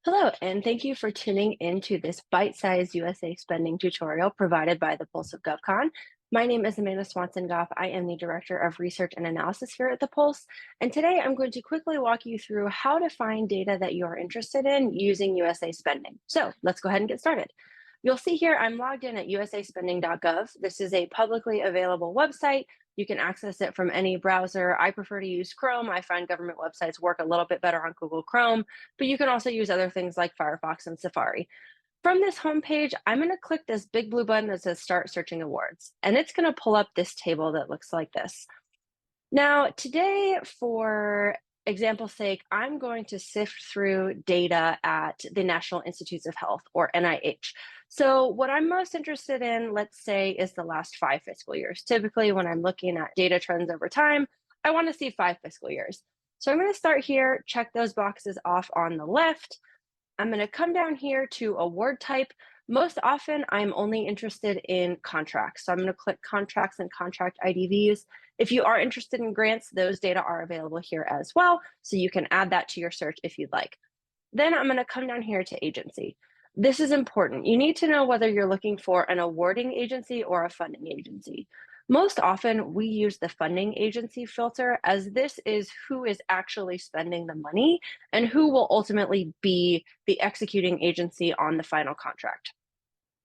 Hello, and thank you for tuning into this bite-sized USA spending tutorial provided by the Pulse of GovCon. My name is Amanda Swanson-Goff. I am the Director of Research and Analysis here at the Pulse, and today I'm going to quickly walk you through how to find data that you are interested in using USA Spending. So let's go ahead and get started. You'll see here I'm logged in at USASpending.gov. This is a publicly available website. You can access it from any browser. I prefer to use Chrome. I find government websites work a little bit better on Google Chrome, but you can also use other things like Firefox and Safari. From this homepage, I'm going to click this big blue button that says Start Searching Awards, and it's going to pull up this table that looks like this. Now, today, for example's sake, I'm going to sift through data at the National Institutes of Health, or NIH. So what I'm most interested in, let's say, is the last 5 fiscal years. Typically, when I'm looking at data trends over time, I want to see 5 fiscal years. So I'm going to start here, check those boxes off on the left. I'm going to come down here to award type. Most often, I'm only interested in contracts. So I'm going to click contracts and contract IDVs. If you are interested in grants, those data are available here as well. So you can add that to your search if you'd like. Then I'm going to come down here to agency. This is important. You need to know whether you're looking for an awarding agency or a funding agency. Most often, we use the funding agency filter, as this is who is actually spending the money and who will ultimately be the executing agency on the final contract.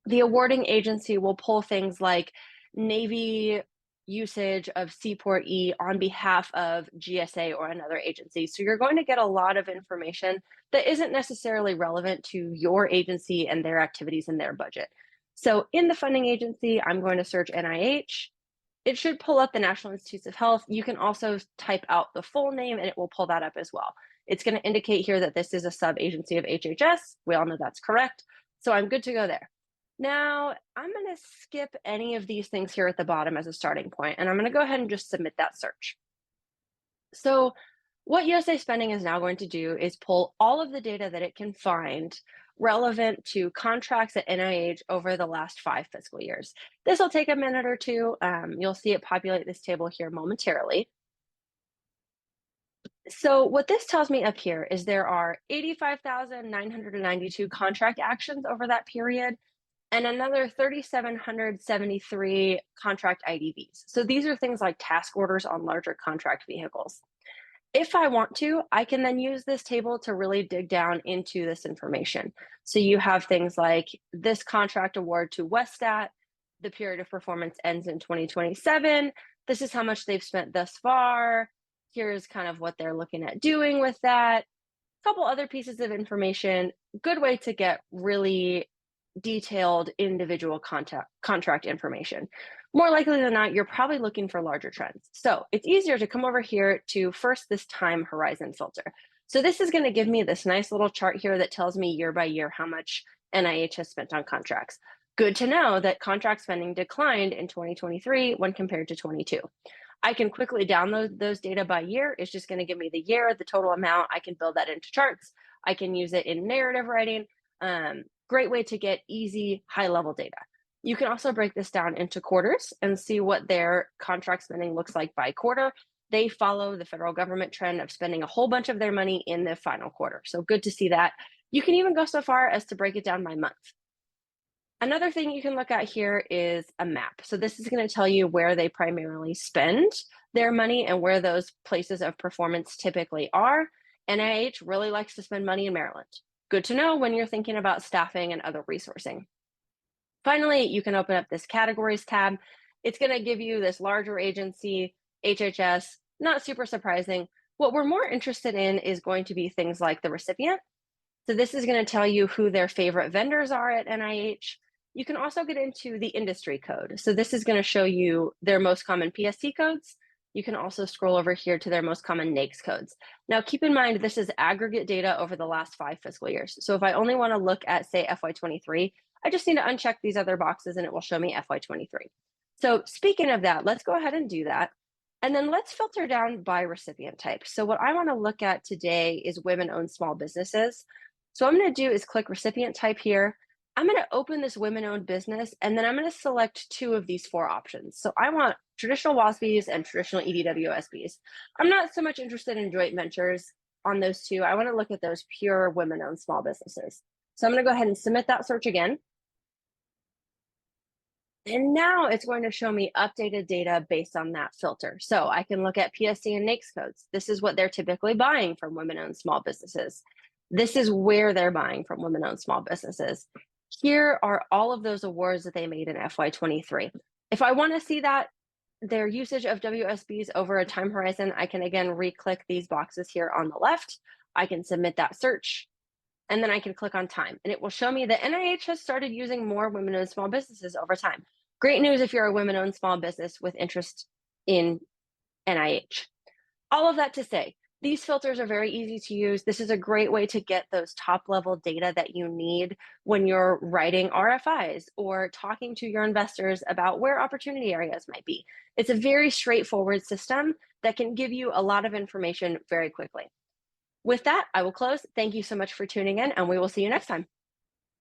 The awarding agency will pull things like Navy usage of Seaport E on behalf of GSA or another agency. So you're going to get a lot of information that isn't necessarily relevant to your agency and their activities and their budget. So in the funding agency, I'm going to search NIH. It should pull up the National Institutes of Health. You can also type out the full name and it will pull that up as well. It's going to indicate here that this is a sub-agency of HHS. We all know that's correct. So I'm good to go there. Now, I'm going to skip any of these things here at the bottom as a starting point, and I'm going to go ahead and just submit that search. So what USA Spending is now going to do is pull all of the data that it can find relevant to contracts at NIH over the last 5 fiscal years. This will take a minute or two. You'll see it populate this table here momentarily. So what this tells me up here is there are 85,992 contract actions over that period, and another 3,773 contract IDVs. So these are things like task orders on larger contract vehicles. If I want to, I can then use this table to really dig down into this information. So you have things like this contract award to Westat, the period of performance ends in 2027. This is how much they've spent thus far. Here's kind of what they're looking at doing with that. A couple other pieces of information. Good way to get really detailed individual contract information. More likely than not, you're probably looking for larger trends. So it's easier to come over here to first this time horizon filter. So this is going to give me this nice little chart here that tells me year by year how much NIH has spent on contracts. Good to know that contract spending declined in 2023 when compared to 22. I can quickly download those data by year. It's just going to give me the year, the total amount. I can build that into charts. I can use it in narrative writing. Great way to get easy, high-level data. You can also break this down into quarters and see what their contract spending looks like by quarter. They follow the federal government trend of spending a whole bunch of their money in the final quarter. So good to see that. You can even go so far as to break it down by month. Another thing you can look at here is a map. So this is going to tell you where they primarily spend their money and where those places of performance typically are. NIH really likes to spend money in Maryland. Good to know when you're thinking about staffing and other resourcing. Finally, you can open up this categories tab. It's going to give you this larger agency, HHS, not super surprising. What we're more interested in is going to be things like the recipient. So this is going to tell you who their favorite vendors are at NIH. You can also get into the industry code. So this is going to show you their most common PST codes. You can also scroll over here to their most common NAICS codes. Now, keep in mind, this is aggregate data over the last 5 fiscal years. So if I only want to look at, say, FY23, I just need to uncheck these other boxes and it will show me FY23. So speaking of that, let's go ahead and do that. And then let's filter down by recipient type. So what I want to look at today is women-owned small businesses. So what I'm going to do is click recipient type here. I'm going to open this women-owned business, and then I'm going to select 2 of these 4 options. So I want traditional WASBs and traditional EDWSBs. I'm not so much interested in joint ventures. on those two. I want to look at those pure women-owned small businesses. So I'm going to go ahead and submit that search again. And now it's going to show me updated data based on that filter. So I can look at PSC and NAICS codes. This is what they're typically buying from women-owned small businesses. This is where they're buying from women-owned small businesses. Here are all of those awards that they made in FY23. If I want to see that, their usage of WSBs over a time horizon, I can again re-click these boxes here on the left. I can submit that search, and then I can click on time, and it will show me that NIH has started using more women-owned small businesses over time. Great news if you're a women-owned small business with interest in NIH. All of that to say, these filters are very easy to use. This is a great way to get those top-level data that you need when you're writing RFIs or talking to your investors about where opportunity areas might be. It's a very straightforward system that can give you a lot of information very quickly. With that, I will close. Thank you so much for tuning in, and we will see you next time.